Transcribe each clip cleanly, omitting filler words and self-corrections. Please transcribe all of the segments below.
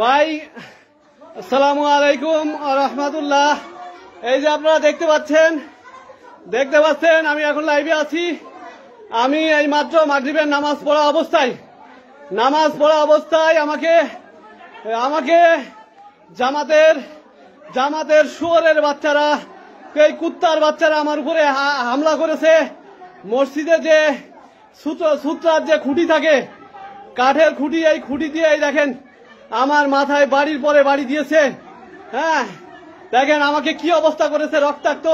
ভাই আসসালামু আলাইকুম রহমতুল্লাহ। এই যে আপনারা দেখতে পাচ্ছেন আমি এখন লাইভে আছি। আমি এই মাত্র মাগরিবের নামাজ পড়া অবস্থায় আমাকে জামাতের শুয়োরের বাচ্চারা, এই কুত্তার বাচ্চারা আমার উপরে হামলা করেছে। মসজিদে যে সূত্রার যে খুঁটি থাকে, কাঠের খুঁটি, এই খুঁটি দিয়ে দেখেন আমার মাথায় বাড়ির পরে বাড়ি দিয়েছে। হ্যাঁ, দেখেন আমাকে কি অবস্থা করেছে, রক্তাক্ত।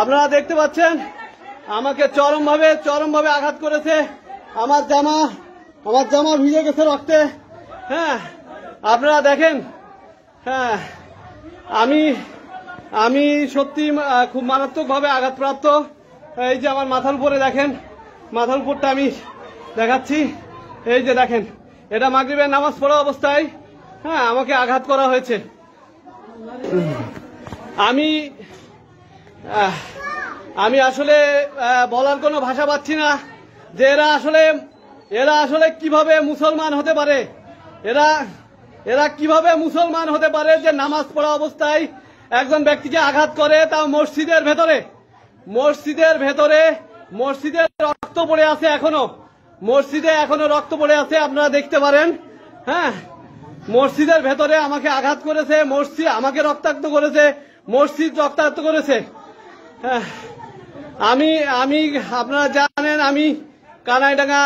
আপনারা দেখতে পাচ্ছেন আমাকে চরমভাবে আঘাত করেছে। আমার জামা ভিজে গেছে রক্তে। হ্যাঁ, আপনারা দেখেন। হ্যাঁ, আমি সত্যি খুব মারাত্মকভাবে আঘাতপ্রাপ্ত। এই যে আমার মাথার উপরে দেখেন, মাথার উপরটা আমি দেখাচ্ছি। এই যে দেখেন, এটা মাগরিবের নামাজ পড়া অবস্থায় হ্যাঁ আমাকে আঘাত করা হয়েছে। আমি আসলে বলার কোনো ভাষা পাচ্ছি না যে এরা আসলে কিভাবে মুসলমান হতে পারে। এরা কিভাবে মুসলমান হতে পারে যে নামাজ পড়া অবস্থায় একজন ব্যক্তিকে আঘাত করে, তাও মসজিদের ভেতরে মসজিদের রক্ত পড়ে আছে, এখনো রক্ত পড়ে আছে, আপনারা দেখতে পারেন। হ্যাঁ, মসজিদের ভেতরে আমাকে আঘাত করেছে, মসজিদ আমাকে রক্তাক্ত করেছে, মসজিদ রক্তাক্ত করেছে। হ্যাঁ, আমি আপনারা জানেন আমি কানাইডাঙ্গা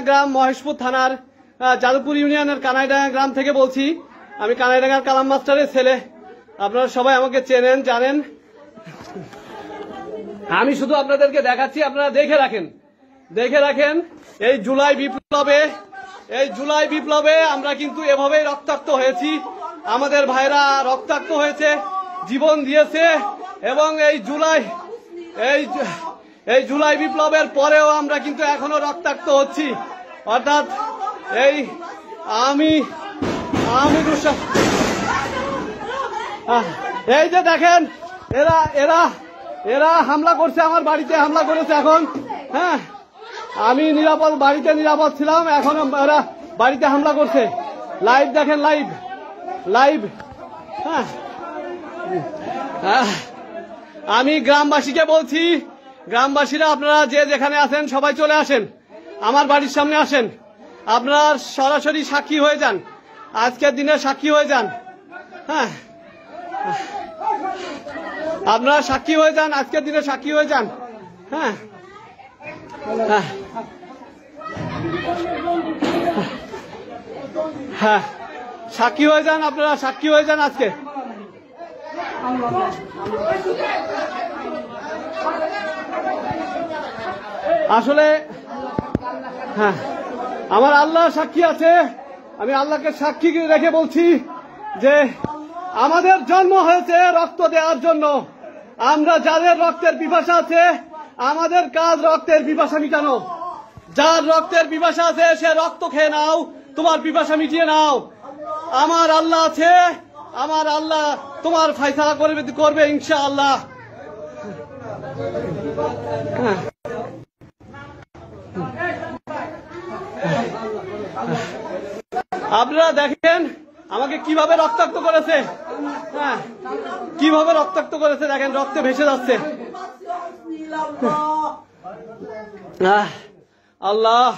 গ্রাম, মহেশপুর থানার যাদবপুর ইউনিয়নের কানাইডাঙ্গা গ্রাম থেকে বলছি। আমি কানাইডাঙ্গার কালাম মাস্টারের ছেলে, আপনারা সবাই আমাকে চেনেন, জানেন। আমি শুধু আপনাদেরকে দেখাচ্ছি, আপনারা দেখে রাখেন। এই জুলাই বিপ্লবে আমরা কিন্তু এভাবেই রক্তাক্ত হয়েছি। আমাদের ভাইরা রক্তাক্ত হয়েছে, জীবন দিয়েছে। এবং এই জুলাই বিপ্লবের পরেও আমরা কিন্তু এখনো রক্তাক্ত হচ্ছি। অর্থাৎ এই যে দেখেন এরা হামলা করছে, আমার বাড়িতে হামলা করেছে এখন। হ্যাঁ, আমি বাড়িতে নিরাপদ ছিলাম, এখন এরা বাড়িতে হামলা করছে। লাইভ দেখেন, লাইভ। হ্যাঁ, আমি গ্রামবাসীকে বলছি, গ্রামবাসীরা আপনারা যে যেখানে আছেন সবাই চলে আসেন, আমার বাড়ির সামনে আসেন। আপনারা সরাসরি সাক্ষী হয়ে যান, আজকের দিনে সাক্ষী হয়ে যান। হ্যাঁ, আপনারা সাক্ষী হয়ে যান, আজকের দিনে সাক্ষী হয়ে যান। হ্যাঁ, হ্যাঁ, সাক্ষী হয়ে যান, আপনারা সাক্ষী হয়ে যান আজকে। আসলে হ্যাঁ, আমার আল্লাহ সাক্ষী আছে। আমি আল্লাহকে সাক্ষী রেখে বলছি যে আমাদের জন্ম হয়েছে রক্ত দেওয়ার জন্য। আমরা যাদের রক্তের পিপাসা আছে, আমাদের কাজ রক্তের পিপাসা মিটানো। যার রক্তের পিপাসা আছে সে রক্ত খেয়ে নাও, তোমার পিপাসা মিটিয়ে নাও। আমার আল্লাহ আছে, আমার আল্লাহ তোমার ফয়সালা করবে ইনশাআল্লাহ। আপনারা দেখেন আমাকে কিভাবে রক্তাক্ত করেছে। হ্যাঁ, কিভাবে রক্তাক্ত করেছে দেখেন, রক্তে ভেসে যাচ্ছে। আল্লাহ